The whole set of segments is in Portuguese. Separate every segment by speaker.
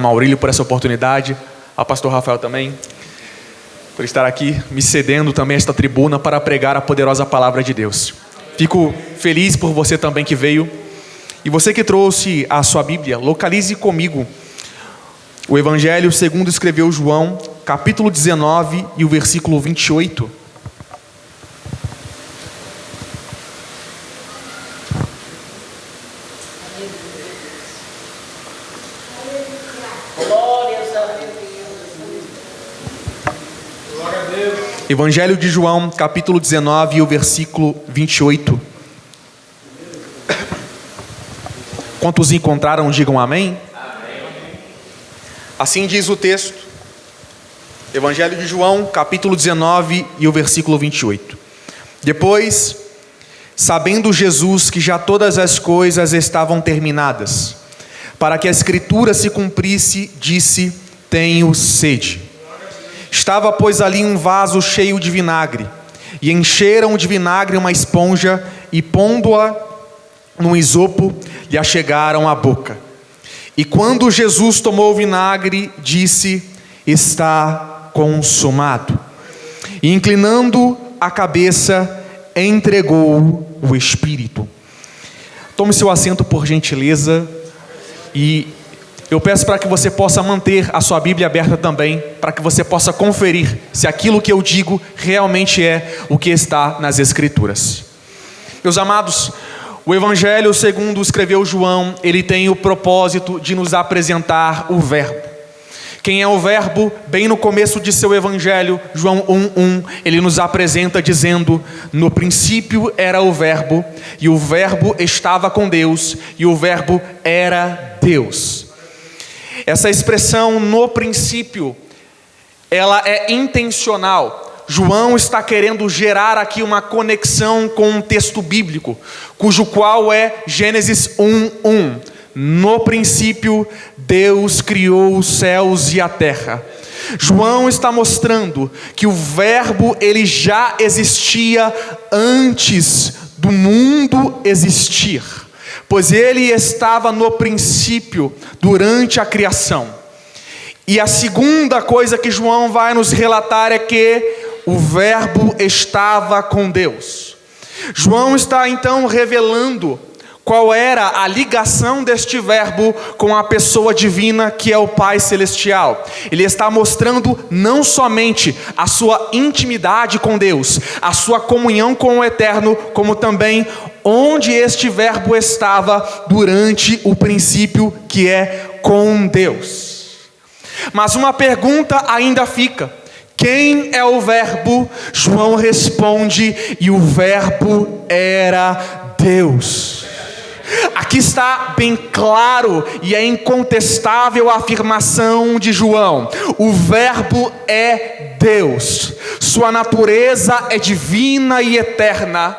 Speaker 1: Maurílio por essa oportunidade, ao pastor Rafael também, por estar aqui me cedendo também esta tribuna para pregar a poderosa palavra de Deus. Fico feliz por você também que veio. E você que trouxe a sua Bíblia, localize comigo o Evangelho segundo escreveu João, capítulo 19 e o versículo 28. Evangelho de João, capítulo 19 e o versículo 28. Quantos encontraram, digam amém. Amém. Assim diz o texto. Evangelho de João, capítulo 19 e o versículo 28. Depois, sabendo Jesus que já todas as coisas estavam terminadas, para que a Escritura se cumprisse, disse: tenho sede. Estava, pois, ali um vaso cheio de vinagre, e encheram de vinagre uma esponja, e pondo-a num isopo, lhe achegaram à boca. E quando Jesus tomou o vinagre, disse: está consumado. E inclinando a cabeça, entregou o Espírito. Tome seu assento, por gentileza, e eu peço para que você possa manter a sua Bíblia aberta também, para que você possa conferir se aquilo que eu digo realmente é o que está nas Escrituras. Meus amados, o Evangelho segundo escreveu João, ele tem o propósito de nos apresentar o Verbo. Quem é o Verbo? Bem no começo de seu Evangelho, João 1:1, ele nos apresenta dizendo: no princípio era o Verbo, e o Verbo estava com Deus, e o Verbo era Deus. Essa expressão no princípio, ela é intencional. João está querendo gerar aqui uma conexão com um texto bíblico, cujo qual é Gênesis 1:1. No princípio, Deus criou os céus e a terra. João está mostrando que o Verbo, ele já existia antes do mundo existir, pois ele estava no princípio, durante a criação. E a segunda coisa que João vai nos relatar é que o Verbo estava com Deus. João está então revelando qual era a ligação deste Verbo com a pessoa divina que é o Pai Celestial. Ele está mostrando não somente a sua intimidade com Deus, a sua comunhão com o Eterno, como também onde este Verbo estava durante o princípio, que é com Deus. Mas uma pergunta ainda fica: quem é o Verbo? João responde: e o Verbo era Deus. Aqui está bem claro e é incontestável a afirmação de João: o Verbo é Deus, sua natureza é divina e eterna.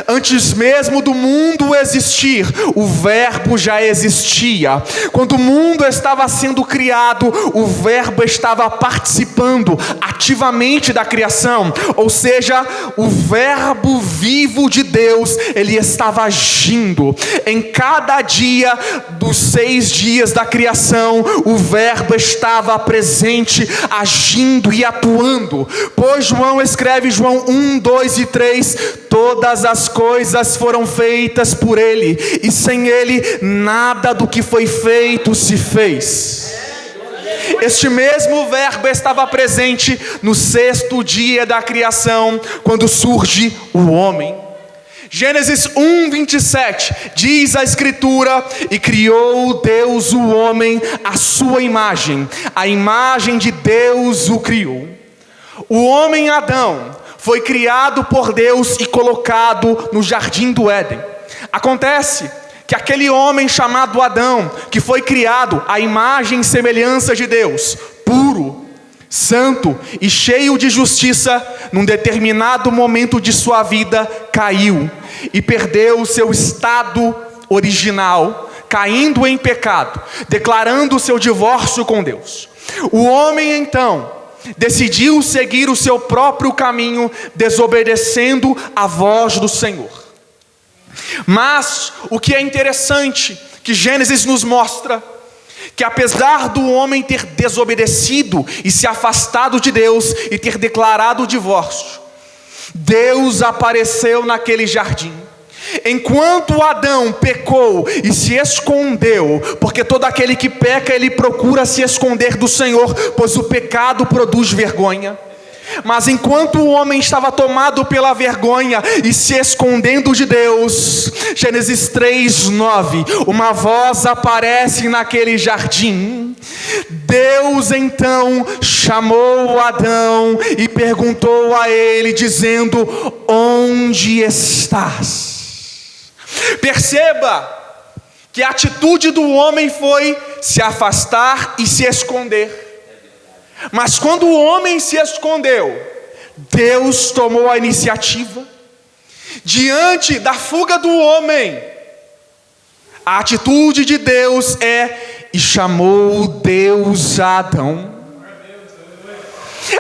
Speaker 1: Antes mesmo do mundo existir, o Verbo já existia. Quando o mundo estava sendo criado, o Verbo estava participando ativamente da criação. Ou seja, o Verbo vivo de Deus, ele estava agindo. Em cada dia dos 6 dias da criação, o Verbo estava presente, agindo e atuando. Pois João escreve, João 1, 2 e 3, todas as coisas foram feitas por ele, e sem ele nada do que foi feito se fez. Este mesmo Verbo estava presente no 6º dia da criação, quando surge o homem. Gênesis 1:27 diz a Escritura: e criou Deus o homem à sua imagem, a imagem de Deus o criou. O homem Adão foi criado por Deus e colocado no jardim do Éden. Acontece que aquele homem chamado Adão, que foi criado à imagem e semelhança de Deus, puro, santo e cheio de justiça, num determinado momento de sua vida, caiu e perdeu o seu estado original, caindo em pecado, declarando o seu divórcio com Deus. O homem então decidiu seguir o seu próprio caminho, desobedecendo a voz do Senhor. Mas o que é interessante, que Gênesis nos mostra, que apesar do homem ter desobedecido e se afastado de Deus e ter declarado o divórcio, Deus apareceu naquele jardim. Enquanto Adão pecou e se escondeu, porque todo aquele que peca, ele procura se esconder do Senhor, pois o pecado produz vergonha. Mas enquanto o homem estava tomado pela vergonha e se escondendo de Deus, Gênesis 3:9, uma voz aparece naquele jardim. Deus então chamou Adão e perguntou a ele, dizendo: onde estás? Perceba que a atitude do homem foi se afastar e se esconder. Mas quando o homem se escondeu, Deus tomou a iniciativa. Diante da fuga do homem, a atitude de Deus é: e chamou Deus a Adão.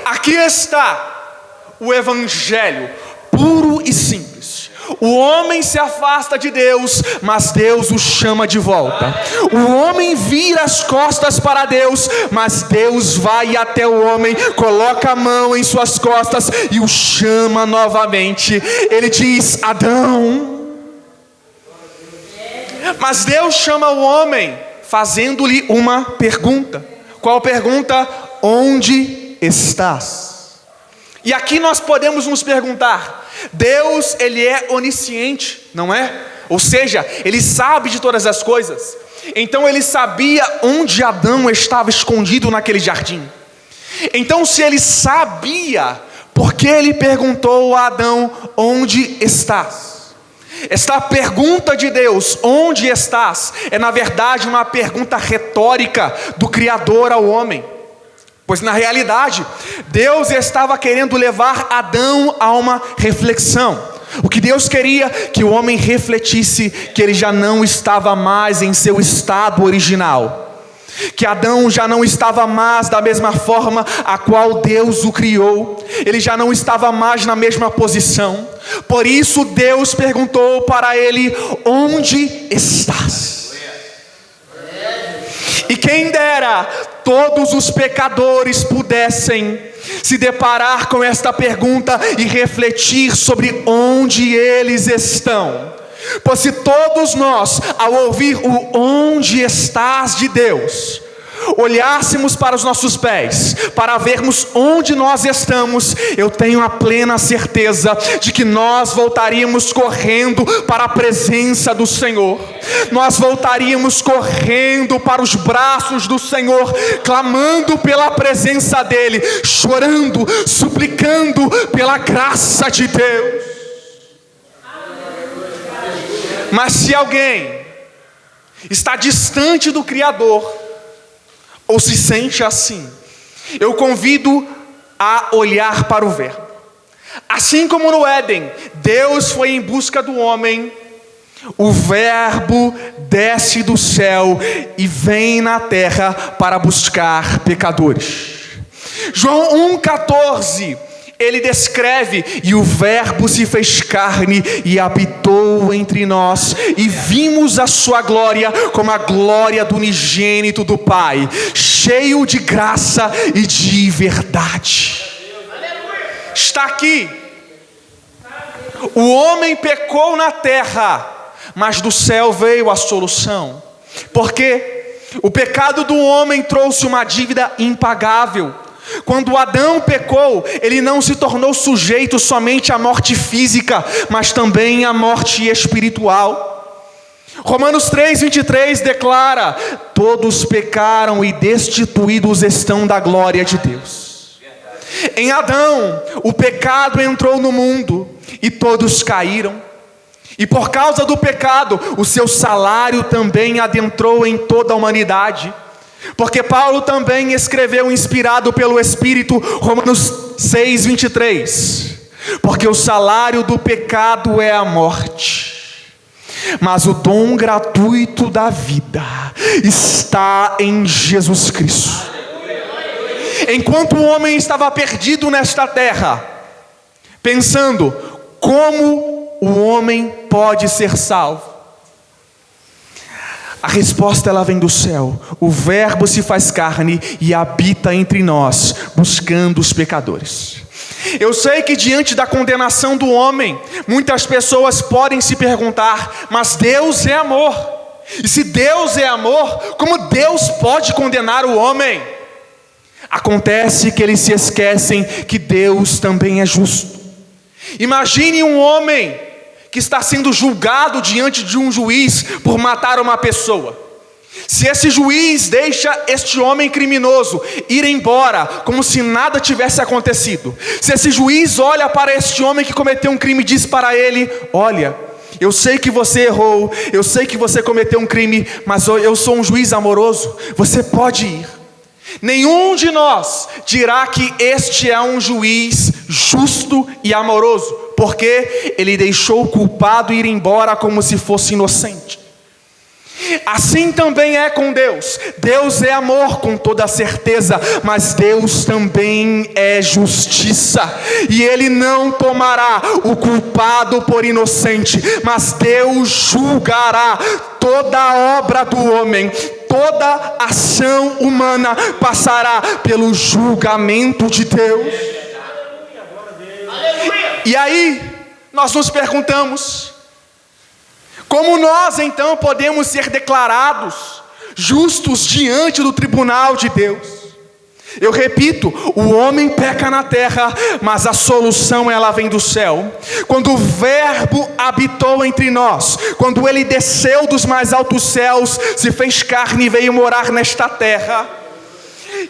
Speaker 1: Aqui está o evangelho puro e simples. O homem se afasta de Deus, mas Deus o chama de volta. O homem vira as costas para Deus, mas Deus vai até o homem, coloca a mão em suas costas e o chama novamente. Ele diz: Adão. Mas Deus chama o homem fazendo-lhe uma pergunta. Qual pergunta? Onde estás? E aqui nós podemos nos perguntar: Deus, Ele é onisciente, não é? Ou seja, Ele sabe de todas as coisas. Então Ele sabia onde Adão estava escondido naquele jardim. Então, se Ele sabia, por que Ele perguntou a Adão: onde estás? Esta pergunta de Deus, onde estás, é na verdade uma pergunta retórica do Criador ao homem. Pois na realidade, Deus estava querendo levar Adão a uma reflexão. O que Deus queria? Que o homem refletisse que ele já não estava mais em seu estado original. Que Adão já não estava mais da mesma forma a qual Deus o criou. Ele já não estava mais na mesma posição. Por isso Deus perguntou para ele: onde estás? E quem dera todos os pecadores pudessem se deparar com esta pergunta e refletir sobre onde eles estão. Pois se todos nós, ao ouvir o onde estás de Deus, olhássemos para os nossos pés, para vermos onde nós estamos, eu tenho a plena certeza de que nós voltaríamos correndo para a presença do Senhor. Nós voltaríamos correndo para os braços do Senhor, clamando pela presença dEle, chorando, suplicando pela graça de Deus. Mas se alguém está distante do Criador, ou se sente assim, eu convido a olhar para o Verbo. Assim como no Éden, Deus foi em busca do homem, o Verbo desce do céu e vem na terra para buscar pecadores. João 1,14, ele descreve: e o Verbo se fez carne e habitou entre nós, e vimos a sua glória como a glória do unigênito do Pai, cheio de graça e de verdade. Está aqui. O homem pecou na terra, mas do céu veio a solução. Porque o pecado do homem trouxe uma dívida impagável. Quando Adão pecou, ele não se tornou sujeito somente à morte física, mas também à morte espiritual. Romanos 3:23 declara: todos pecaram e destituídos estão da glória de Deus. Em Adão, o pecado entrou no mundo e todos caíram. E por causa do pecado, o seu salário também adentrou em toda a humanidade. Porque Paulo também escreveu, inspirado pelo Espírito, Romanos 6:23. Porque o salário do pecado é a morte, mas o dom gratuito da vida está em Jesus Cristo. Enquanto o homem estava perdido nesta terra, pensando: como o homem pode ser salvo? A resposta ela vem do céu. O Verbo se faz carne e habita entre nós, buscando os pecadores. Eu sei que diante da condenação do homem, muitas pessoas podem se perguntar: mas Deus é amor. E se Deus é amor, como Deus pode condenar o homem? Acontece que eles se esquecem que Deus também é justo. Imagine um homem que está sendo julgado diante de um juiz por matar uma pessoa. Se esse juiz deixa este homem criminoso ir embora como se nada tivesse acontecido, se esse juiz olha para este homem que cometeu um crime e diz para ele: olha, eu sei que você errou, eu sei que você cometeu um crime, mas eu sou um juiz amoroso, você pode ir. Nenhum de nós dirá que este é um juiz justo e amoroso, porque ele deixou o culpado ir embora como se fosse inocente. Assim também é com Deus. Deus é amor com toda certeza, mas Deus também é justiça, e Ele não tomará o culpado por inocente, mas Deus julgará toda a obra do homem. Toda ação humana passará pelo julgamento de Deus. E aí nós nos perguntamos: como nós então podemos ser declarados justos diante do tribunal de Deus? Eu repito, o homem peca na terra, mas a solução ela vem do céu. Quando o Verbo habitou entre nós, quando Ele desceu dos mais altos céus, se fez carne e veio morar nesta terra,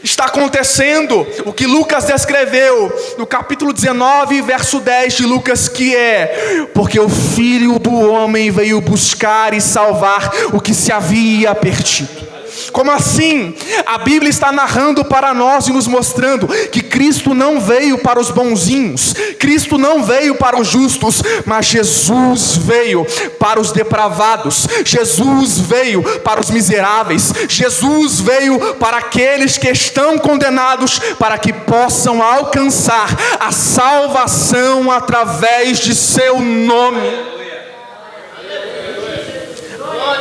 Speaker 1: está acontecendo o que Lucas descreveu no capítulo 19, verso 10 de Lucas, que é: porque o Filho do Homem veio buscar e salvar o que se havia perdido. Como assim? A Bíblia está narrando para nós e nos mostrando que Cristo não veio para os bonzinhos, Cristo não veio para os justos, mas Jesus veio para os depravados, Jesus veio para os miseráveis, Jesus veio para aqueles que estão condenados, para que possam alcançar a salvação através de seu nome.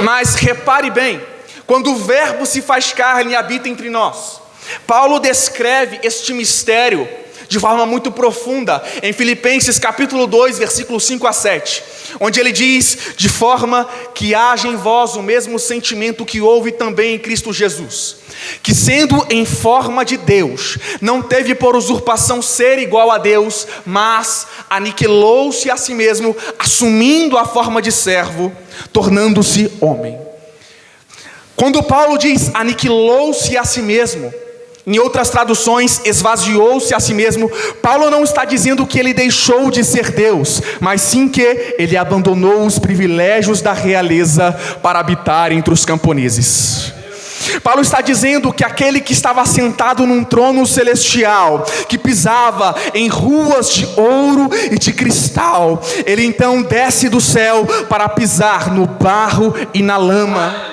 Speaker 1: Mas repare bem, quando o Verbo se faz carne e habita entre nós, Paulo descreve este mistério de forma muito profunda em Filipenses capítulo 2, versículos 5 a 7, onde ele diz: de forma que haja em vós o mesmo sentimento que houve também em Cristo Jesus, que sendo em forma de Deus, não teve por usurpação ser igual a Deus, mas aniquilou-se a si mesmo, assumindo a forma de servo, tornando-se homem. Quando Paulo diz aniquilou-se a si mesmo, em outras traduções, esvaziou-se a si mesmo, Paulo não está dizendo que ele deixou de ser Deus, mas sim que ele abandonou os privilégios da realeza para habitar entre os camponeses. Paulo está dizendo que aquele que estava sentado num trono celestial, que pisava em ruas de ouro e de cristal, ele então desce do céu para pisar no barro e na lama,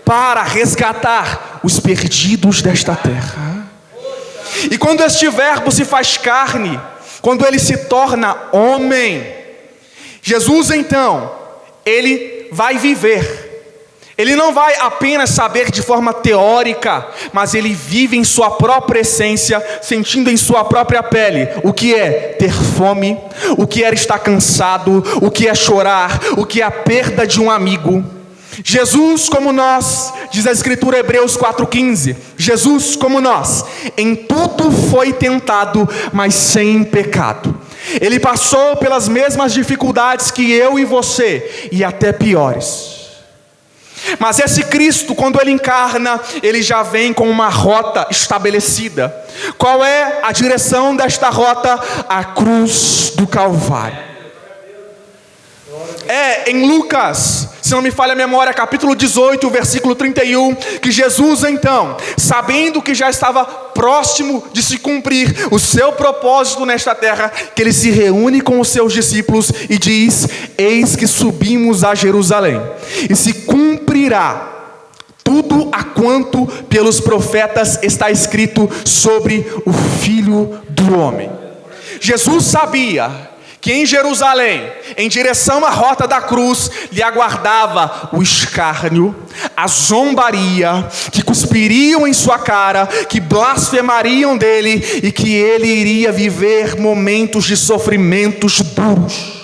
Speaker 1: para resgatar os perdidos desta terra. E quando este Verbo se faz carne, quando ele se torna homem, Jesus então, ele vai viver. Ele não vai apenas saber de forma teórica, mas ele vive em sua própria essência, sentindo em sua própria pele o que é ter fome, o que é estar cansado, o que é chorar, o que é a perda de um amigo. Jesus como nós, diz a Escritura, Hebreus 4,15, Jesus como nós, em tudo foi tentado, mas sem pecado. Ele passou pelas mesmas dificuldades que eu e você, e até piores. Mas esse Cristo, quando ele encarna, ele já vem com uma rota estabelecida. Qual é a direção desta rota? A cruz do Calvário. É em Lucas, se não me falha a memória, capítulo 18, versículo 31, que Jesus então, sabendo que já estava próximo de se cumprir o seu propósito nesta terra, que ele se reúne com os seus discípulos e diz: eis que subimos a Jerusalém, e se cumprirá tudo a quanto pelos profetas está escrito sobre o Filho do Homem. Jesus sabia que em Jerusalém, em direção à rota da cruz, lhe aguardava o escárnio, a zombaria, que cuspiriam em sua cara, que blasfemariam dele e que ele iria viver momentos de sofrimentos duros.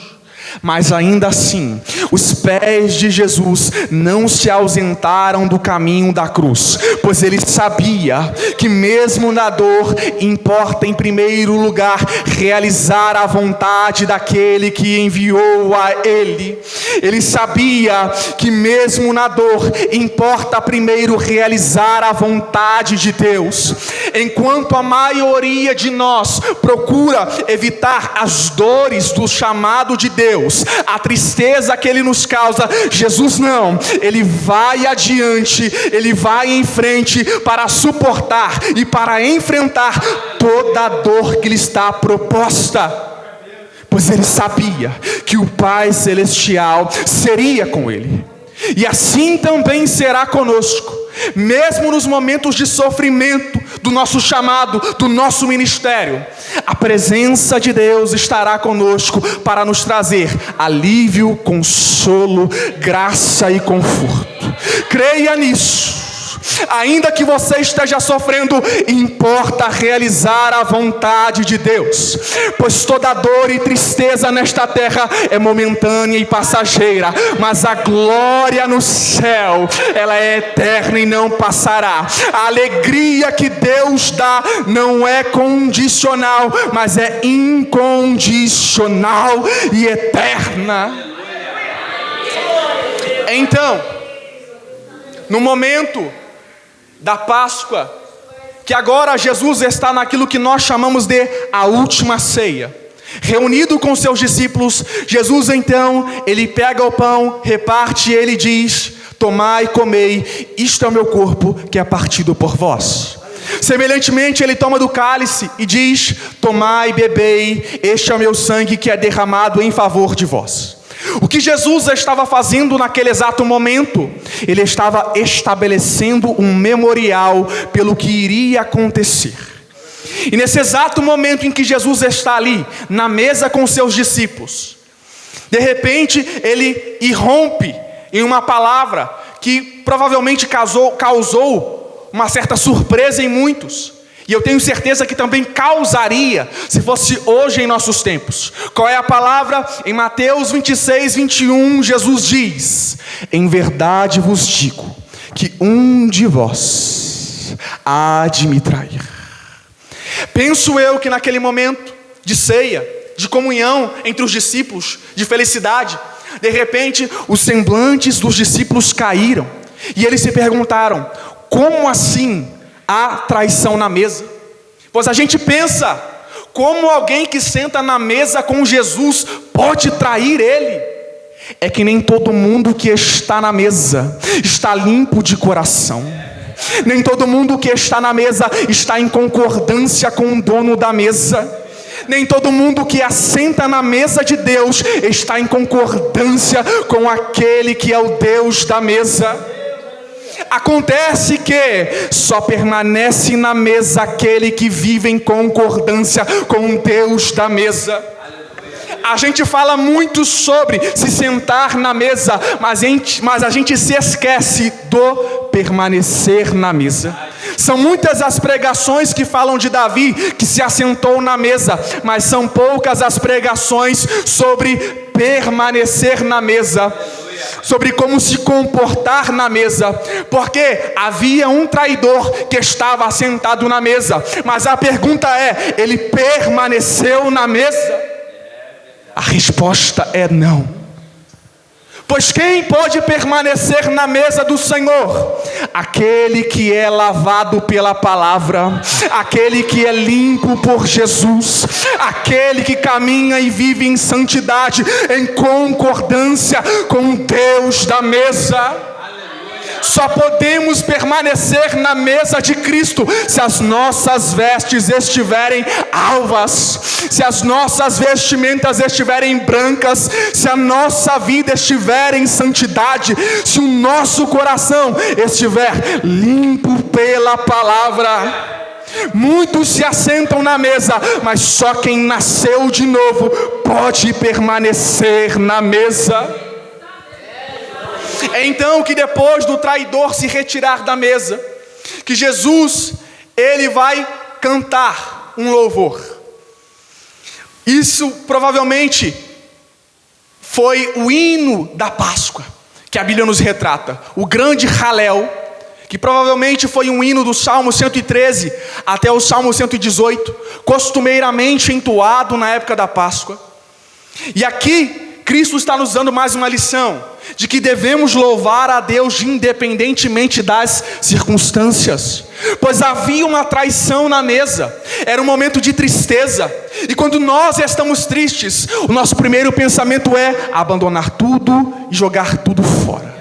Speaker 1: Mas ainda assim, os pés de Jesus não se ausentaram do caminho da cruz, pois ele sabia que mesmo na dor, importa em primeiro lugar realizar a vontade daquele que enviou a ele. Ele sabia que mesmo na dor, importa primeiro realizar a vontade de Deus. Enquanto a maioria de nós procura evitar as dores do chamado de Deus, a tristeza que ele nos causa, Jesus não, ele vai adiante, ele vai em frente para suportar e para enfrentar toda a dor que lhe está proposta, pois ele sabia que o Pai Celestial seria com ele, e assim também será conosco. Mesmo nos momentos de sofrimento do nosso chamado, do nosso ministério, a presença de Deus estará conosco para nos trazer alívio, consolo, graça e conforto. Creia nisso. Ainda que você esteja sofrendo, importa realizar a vontade de Deus, pois toda dor e tristeza nesta terra é momentânea e passageira, mas a glória no céu, ela é eterna e não passará. A alegria que Deus dá não é condicional, mas é incondicional e eterna. Então, no momento da Páscoa, que agora Jesus está naquilo que nós chamamos de a última ceia, reunido com seus discípulos, Jesus então, ele pega o pão, reparte e ele diz: tomai e comei, isto é o meu corpo que é partido por vós. Semelhantemente, ele toma do cálice e diz: tomai e bebei, este é o meu sangue que é derramado em favor de vós. O que Jesus estava fazendo naquele exato momento? Ele estava estabelecendo um memorial pelo que iria acontecer. E nesse exato momento em que Jesus está ali, na mesa com seus discípulos, de repente ele irrompe em uma palavra que provavelmente causou uma certa surpresa em muitos. E eu tenho certeza que também causaria, se fosse hoje em nossos tempos. Qual é a palavra? Em Mateus 26, 21, Jesus diz: em verdade vos digo, que um de vós há de me trair. Penso eu que naquele momento de ceia, de comunhão entre os discípulos, de felicidade, de repente os semblantes dos discípulos caíram. E eles se perguntaram: como assim há traição na mesa? Pois a gente pensa, como alguém que senta na mesa com Jesus pode trair ele? É que nem todo mundo que está na mesa está limpo de coração. Nem todo mundo que está na mesa está em concordância com o dono da mesa. Nem todo mundo que assenta na mesa de Deus está em concordância com aquele que é o Deus da mesa. Acontece que só permanece na mesa aquele que vive em concordância com o Deus da mesa. A gente fala muito sobre se sentar na mesa, mas a gente se esquece do permanecer na mesa. São muitas as pregações que falam de Davi, que se assentou na mesa, mas são poucas as pregações sobre permanecer na mesa, sobre como se comportar na mesa, porque havia um traidor que estava assentado na mesa, mas a pergunta é: ele permaneceu na mesa? A resposta é não. Pois quem pode permanecer na mesa do Senhor? Aquele que é lavado pela palavra, aquele que é limpo por Jesus, aquele que caminha e vive em santidade, em concordância com Deus da mesa. Só podemos permanecer na mesa de Cristo se as nossas vestes estiverem alvas, se as nossas vestimentas estiverem brancas, se a nossa vida estiver em santidade, se o nosso coração estiver limpo pela palavra.
Speaker 2: Muitos se assentam na mesa, mas só quem nasceu de novo pode permanecer na mesa. É então que depois do traidor se retirar da mesa, que Jesus, ele vai cantar um louvor. Isso provavelmente foi o hino da Páscoa, que a Bíblia nos retrata, o grande Halel, que provavelmente foi um hino do Salmo 113 até o Salmo 118, costumeiramente entoado na época da Páscoa. E aqui, Cristo está nos dando mais uma lição, de que devemos louvar a Deus independentemente das circunstâncias, pois havia uma traição na mesa, era um momento de tristeza, e quando nós estamos tristes, o nosso primeiro pensamento é abandonar tudo e jogar tudo fora,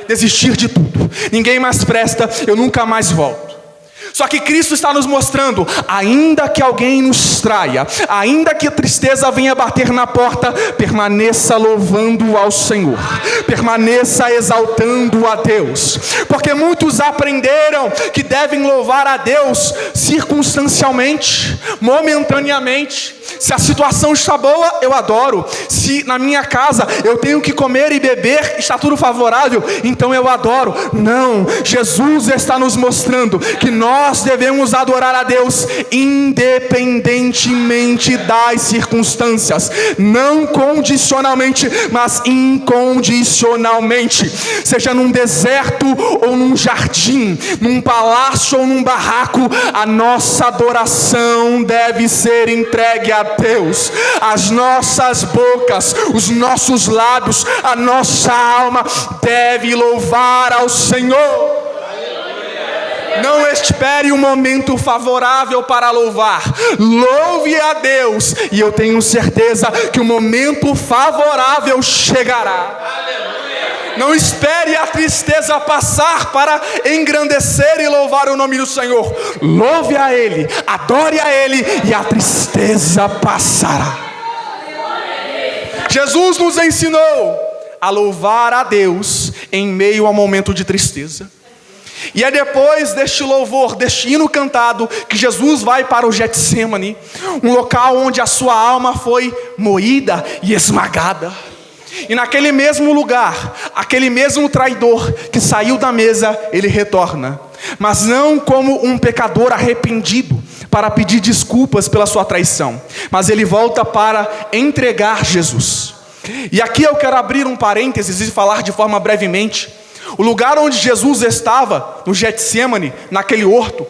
Speaker 2: desistir de tudo, ninguém mais presta, eu nunca mais volto. Só que Cristo está nos mostrando, ainda que alguém nos traia, ainda que a tristeza venha bater na porta, permaneça louvando ao Senhor, permaneça exaltando a Deus, porque muitos aprenderam que devem louvar a Deus circunstancialmente, momentaneamente. Se a situação está boa, eu adoro. Se na minha casa eu tenho que comer e beber, está tudo favorável, então eu adoro. Não, Jesus está nos mostrando que nós devemos adorar a Deus independentemente das circunstâncias, não condicionalmente, mas incondicionalmente, seja num deserto ou num jardim, num palácio ou num barraco, a nossa adoração deve ser entregue a Deus. As nossas bocas, os nossos lábios, a nossa alma deve louvar ao Senhor. Não espere um momento favorável para louvar, louve a Deus, e eu tenho certeza que o momento favorável chegará. Não espere a tristeza passar para engrandecer e louvar o nome do Senhor. Louve a Ele, adore a Ele, e a tristeza passará. Jesus nos ensinou a louvar a Deus em meio ao momento de tristeza. E é depois deste louvor, deste hino cantado, que Jesus vai para o Getsêmani, um local onde a sua alma foi moída e esmagada. E naquele mesmo lugar, aquele mesmo traidor que saiu da mesa, ele retorna, mas não como um pecador arrependido para pedir desculpas pela sua traição, mas ele volta para entregar Jesus. E aqui eu quero abrir um parênteses e falar de forma brevemente. O lugar onde Jesus estava, no Getsêmani, naquele horto,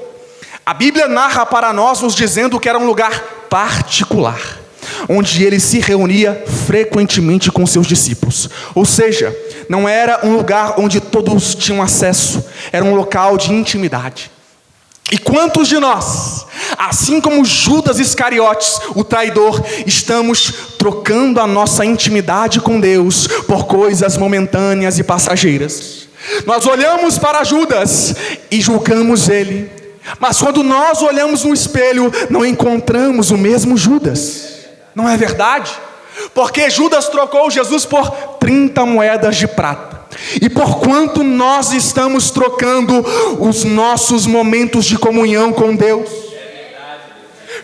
Speaker 2: a Bíblia narra para nós, nos dizendo que era um lugar particular, onde ele se reunia frequentemente com seus discípulos. Ou seja, não era um lugar onde todos tinham acesso, era um local de intimidade. E quantos de nós, assim como Judas Iscariotes, o traidor, estamos trocando a nossa intimidade com Deus por coisas momentâneas e passageiras? Nós olhamos para Judas e julgamos ele, mas quando nós olhamos no espelho, não encontramos o mesmo Judas. Não é verdade? Porque Judas trocou Jesus por 30 moedas de prata. E por quanto nós estamos trocando os nossos momentos de comunhão com Deus?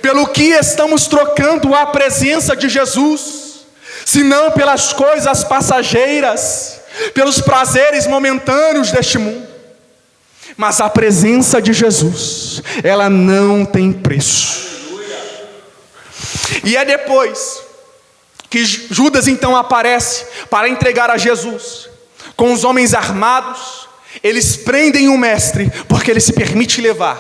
Speaker 2: Pelo que estamos trocando a presença de Jesus, se não pelas coisas passageiras, pelos prazeres momentâneos deste mundo. Mas a presença de Jesus, ela não tem preço. E é depois que Judas então aparece para entregar a Jesus. Com os homens armados, eles prendem o mestre, porque ele se permite levar.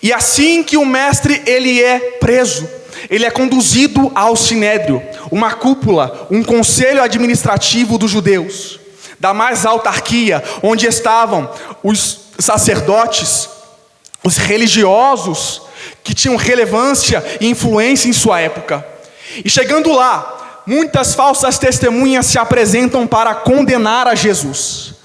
Speaker 2: E assim que o mestre ele é preso, ele é conduzido ao Sinédrio, uma cúpula, um conselho administrativo dos judeus, da mais alta hierarquia, onde estavam os sacerdotes, os religiosos, que tinham relevância e influência em sua época. E chegando lá, muitas falsas testemunhas se apresentam para condenar a Jesus.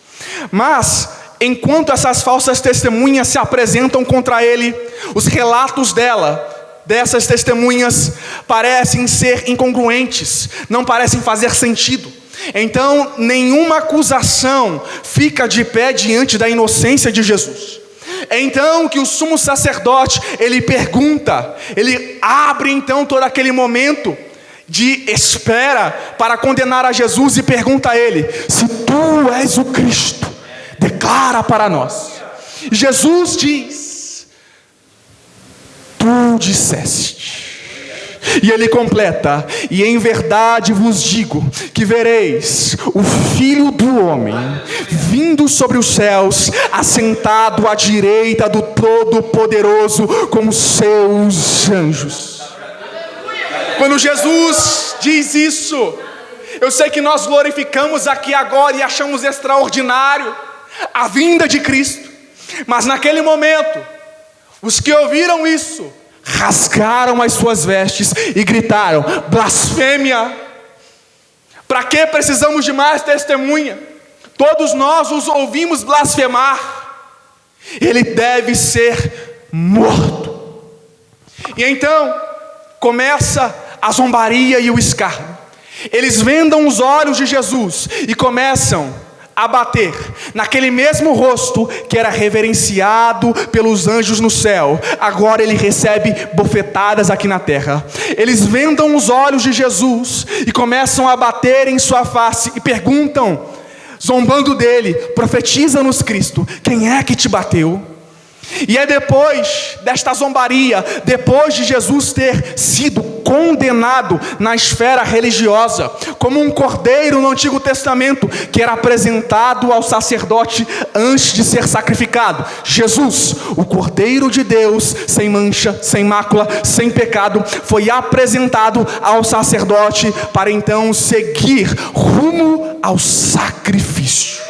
Speaker 2: Mas, enquanto essas falsas testemunhas se apresentam contra ele, os relatos dessas testemunhas, parecem ser incongruentes, não parecem fazer sentido. Então, nenhuma acusação fica de pé diante da inocência de Jesus. É então que o sumo sacerdote, ele pergunta, ele abre então todo aquele momento de espera para condenar a Jesus e pergunta a ele: se tu és o Cristo, declara para nós. Jesus diz: tu disseste. E ele completa: e em verdade vos digo que vereis o Filho do Homem vindo sobre os céus, assentado à direita do Todo-Poderoso com os seus anjos. Quando Jesus diz isso, eu sei que nós glorificamos aqui agora e achamos extraordinário a vinda de Cristo, mas naquele momento, os que ouviram isso rasgaram as suas vestes e gritaram: blasfêmia! Para que precisamos de mais testemunha? Todos nós os ouvimos blasfemar. Ele deve ser morto. E então começa a zombaria e o escárnio. Eles vendam os olhos de Jesus e começam a bater naquele mesmo rosto que era reverenciado pelos anjos no céu. Agora ele recebe bofetadas aqui na terra. Eles vendam os olhos de Jesus e começam a bater em sua face e perguntam, zombando dele: profetiza-nos, Cristo, quem é que te bateu? E é depois desta zombaria, depois de Jesus ter sido condenado na esfera religiosa, como um cordeiro no Antigo Testamento, que era apresentado ao sacerdote antes de ser sacrificado. Jesus, o Cordeiro de Deus, sem mancha, sem mácula, sem pecado, foi apresentado ao sacerdote para então seguir rumo ao sacrifício.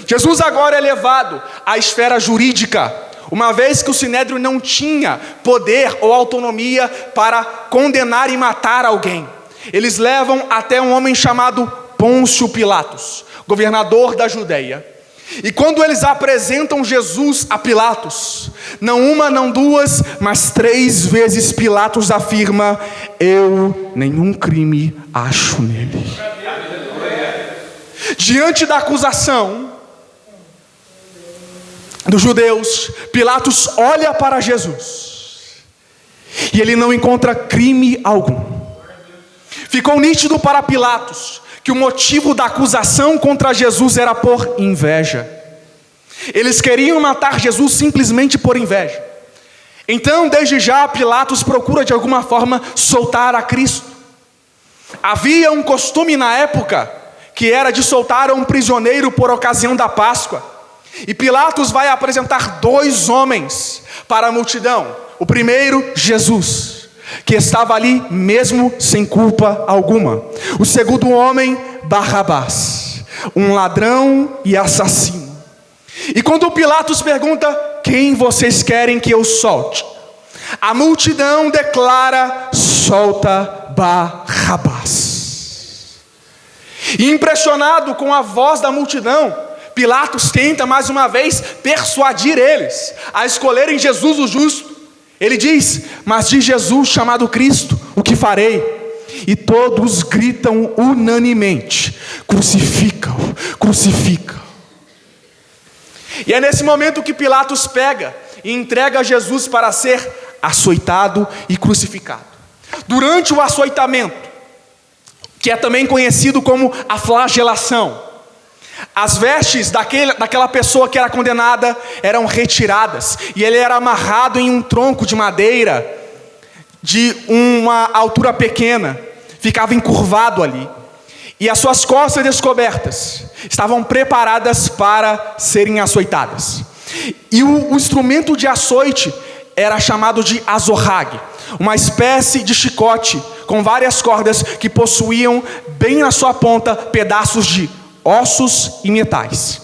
Speaker 2: Jesus agora é levado à esfera jurídica, uma vez que o Sinédrio não tinha poder ou autonomia para condenar e matar alguém. Eles levam até um homem chamado Pôncio Pilatos, governador da Judeia. E quando eles apresentam Jesus a Pilatos, não uma, não duas, mas 3 vezes Pilatos afirma: eu nenhum crime acho nele. Diante da acusação dos judeus, Pilatos olha para Jesus e ele não encontra crime algum. Ficou nítido para Pilatos que o motivo da acusação contra Jesus era por inveja. Eles queriam matar Jesus simplesmente por inveja. Então, desde já, Pilatos procura de alguma forma soltar a Cristo. Havia um costume na época que era de soltar um prisioneiro por ocasião da Páscoa. E Pilatos vai apresentar 2 homens para a multidão. O primeiro, Jesus, que estava ali mesmo sem culpa alguma. O segundo homem, Barrabás, um ladrão e assassino. E quando Pilatos pergunta: quem vocês querem que eu solte? A multidão declara: solta Barrabás. E impressionado com a voz da multidão, Pilatos tenta mais uma vez persuadir eles a escolherem Jesus o justo. Ele diz: mas de Jesus chamado Cristo, o que farei? E todos gritam unanimemente: crucifica-o, crucifica-o. E é nesse momento que Pilatos pega e entrega Jesus para ser açoitado e crucificado. Durante o açoitamento, que é também conhecido como a flagelação, as vestes daquela pessoa que era condenada eram retiradas, e ele era amarrado em um tronco de madeira de uma altura pequena, ficava encurvado ali, e as suas costas descobertas estavam preparadas para serem açoitadas. E o instrumento de açoite era chamado de azorrague, uma espécie de chicote com várias cordas que possuíam bem na sua ponta pedaços de ossos e metais.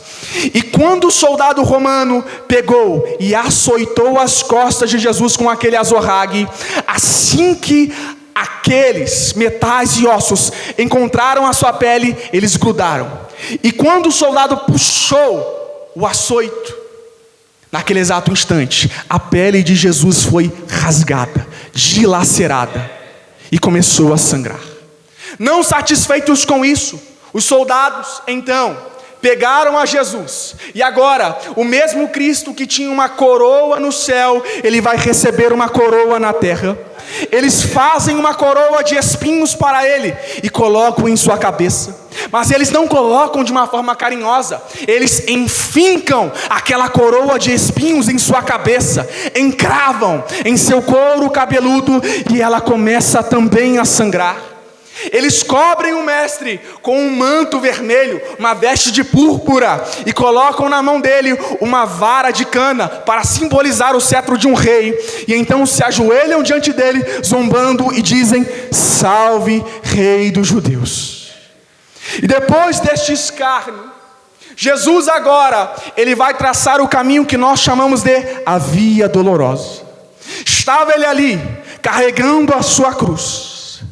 Speaker 2: E quando o soldado romano pegou e açoitou as costas de Jesus com aquele azorrague, assim que aqueles metais e ossos encontraram a sua pele, eles grudaram. E quando o soldado puxou o açoito, naquele exato instante, a pele de Jesus foi rasgada, dilacerada e começou a sangrar. Não satisfeitos com isso, os soldados, então, pegaram a Jesus, e agora, o mesmo Cristo que tinha uma coroa no céu, ele vai receber uma coroa na terra. Eles fazem uma coroa de espinhos para ele e colocam em sua cabeça. Mas eles não colocam de uma forma carinhosa, eles enfincam aquela coroa de espinhos em sua cabeça, encravam em seu couro cabeludo e ela começa também a sangrar. Eles cobrem o mestre com um manto vermelho, uma veste de púrpura, e colocam na mão dele uma vara de cana para simbolizar o cetro de um rei. E então se ajoelham diante dele, zombando, e dizem: salve, rei dos judeus. E depois deste escárnio, Jesus agora, ele vai traçar o caminho que nós chamamos de a via dolorosa. Estava ele ali, carregando a sua cruz,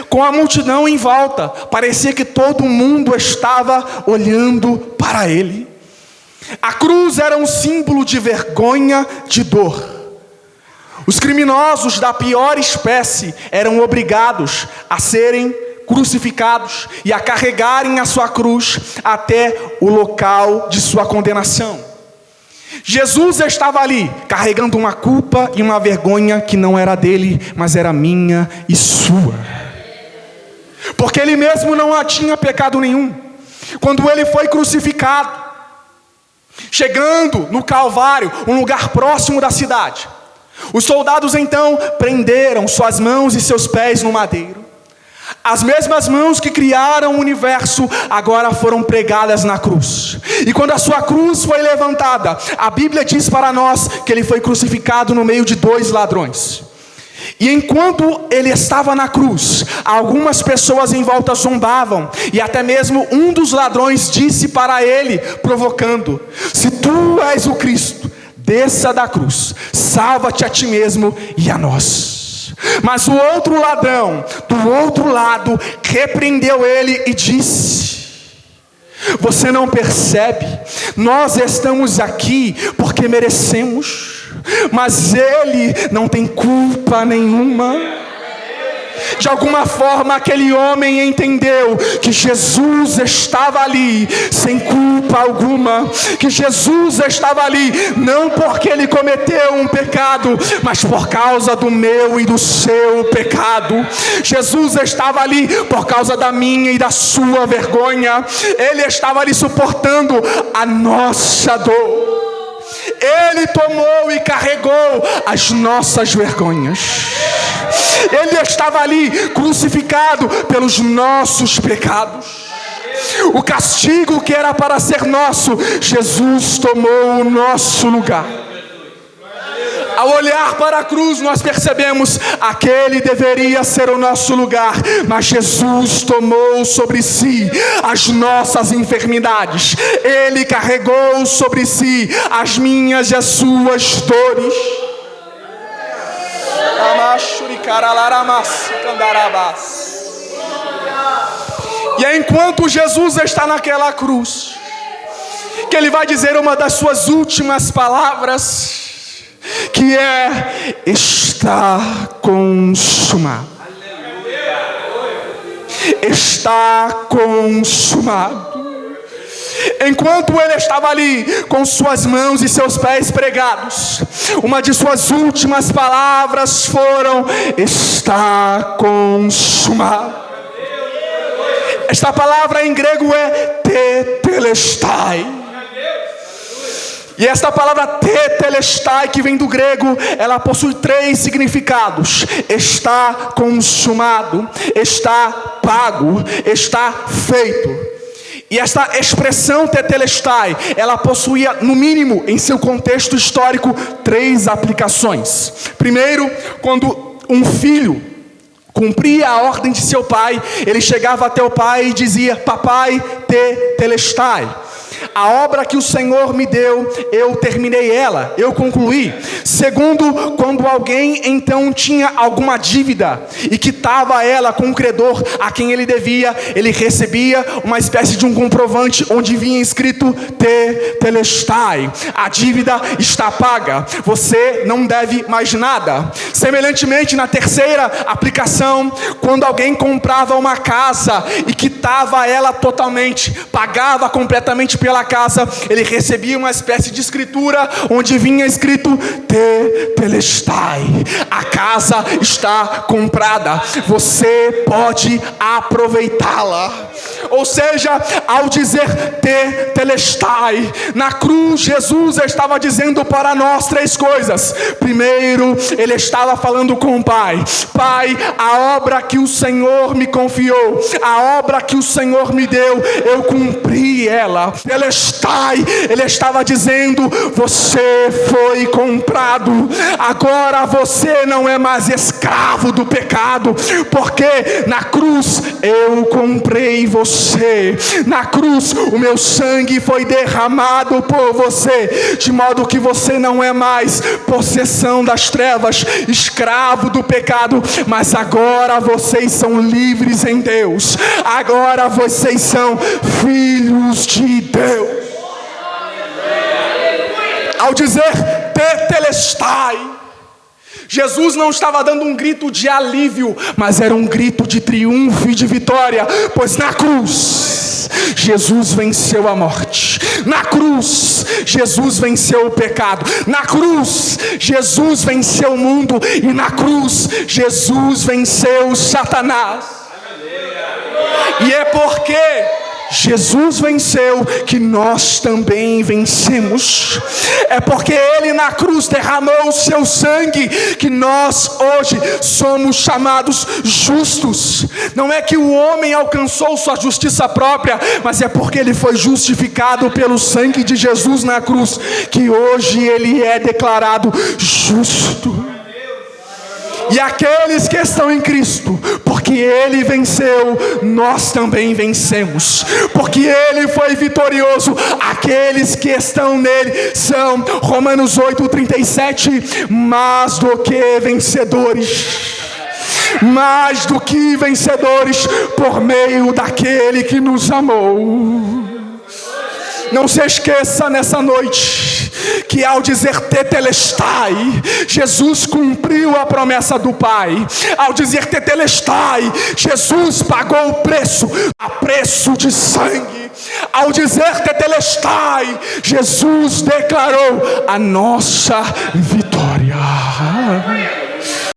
Speaker 2: com a multidão em volta, parecia que todo mundo estava olhando para ele. A cruz era um símbolo de vergonha, de dor. Os criminosos da pior espécie eram obrigados a serem crucificados e a carregarem a sua cruz até o local de sua condenação. Jesus estava ali, carregando uma culpa e uma vergonha que não era dele, mas era minha e sua. Porque ele mesmo não tinha pecado nenhum. Quando ele foi crucificado, chegando no Calvário, um lugar próximo da cidade, os soldados então prenderam suas mãos e seus pés no madeiro. As mesmas mãos que criaram o universo agora foram pregadas na cruz. E quando a sua cruz foi levantada, a Bíblia diz para nós que ele foi crucificado no meio de 2 ladrões. E enquanto ele estava na cruz, algumas pessoas em volta zombavam, e até mesmo um dos ladrões disse para ele, provocando: se tu és o Cristo, desça da cruz, salva-te a ti mesmo e a nós. Mas o outro ladrão, do outro lado, repreendeu ele e disse: você não percebe? Nós estamos aqui porque merecemos, mas ele não tem culpa nenhuma. De alguma forma aquele homem entendeu que Jesus estava ali sem culpa alguma, que Jesus estava ali não porque ele cometeu um pecado, mas por causa do meu e do seu pecado. Jesus estava ali por causa da minha e da sua vergonha. Ele estava ali suportando a nossa dor. Ele tomou e carregou as nossas vergonhas. Ele estava ali crucificado pelos nossos pecados. O castigo que era para ser nosso, Jesus tomou o nosso lugar. Ao olhar para a cruz, nós percebemos: aquele deveria ser o nosso lugar, mas Jesus tomou sobre si as nossas enfermidades. Ele carregou sobre si as minhas e as suas dores. E é enquanto Jesus está naquela cruz que ele vai dizer uma das suas últimas palavras, que é: está consumado. Está consumado. Enquanto ele estava ali com suas mãos e seus pés pregados, uma de suas últimas palavras foram: está consumado. Esta palavra em grego é tetelestai. E esta palavra tetelestai, que vem do grego, ela possui 3 significados: está consumado, está pago, está feito. E esta expressão tetelestai, ela possuía, no mínimo, em seu contexto histórico, 3 aplicações. Primeiro, quando um filho cumpria a ordem de seu pai, ele chegava até o pai e dizia: papai tetelestai. A obra que o Senhor me deu, eu terminei ela, eu concluí. Segundo, quando alguém então tinha alguma dívida e quitava ela com um credor a quem ele devia, ele recebia uma espécie de um comprovante onde vinha escrito tetelestai, a dívida está paga, você não deve mais nada. Semelhantemente, na terceira aplicação, quando alguém comprava uma casa e quitava ela totalmente, pagava completamente pela casa, ele recebia uma espécie de escritura onde vinha escrito tetelestai, a casa está comprada, você pode aproveitá-la. Ou seja, ao dizer tetelestai, na cruz Jesus estava dizendo para nós três coisas. Primeiro, ele estava falando com o Pai: Pai, a obra que o Senhor me confiou, a obra que o Senhor me deu, eu cumpri ela. Telestai, ele estava dizendo: você foi comprado, agora você não é mais escravo do pecado, porque na cruz eu comprei você. Na cruz o meu sangue foi derramado por você, de modo que você não é mais possessão das trevas, escravo do pecado, mas agora vocês são livres em Deus, agora vocês são filhos de Deus. Ao dizer tetelestai, Jesus não estava dando um grito de alívio, mas era um grito de triunfo e de vitória, pois na cruz Jesus venceu a morte, na cruz Jesus venceu o pecado, na cruz Jesus venceu o mundo, e na cruz Jesus venceu Satanás. E é porque Jesus venceu que nós também vencemos. É porque Ele na cruz derramou o seu sangue que nós hoje somos chamados justos. Não é que o homem alcançou sua justiça própria, mas é porque ele foi justificado pelo sangue de Jesus na cruz, que hoje ele é declarado justo. E aqueles que estão em Cristo, porque Ele venceu, nós também vencemos. Porque Ele foi vitorioso, aqueles que estão nele são, Romanos 8:37, mais do que vencedores. Mais do que vencedores, por meio daquele que nos amou. Não se esqueça nessa noite que ao dizer tetelestai, Jesus cumpriu a promessa do Pai. Ao dizer tetelestai, Jesus pagou o preço, a preço de sangue. Ao dizer tetelestai, Jesus declarou a nossa vitória.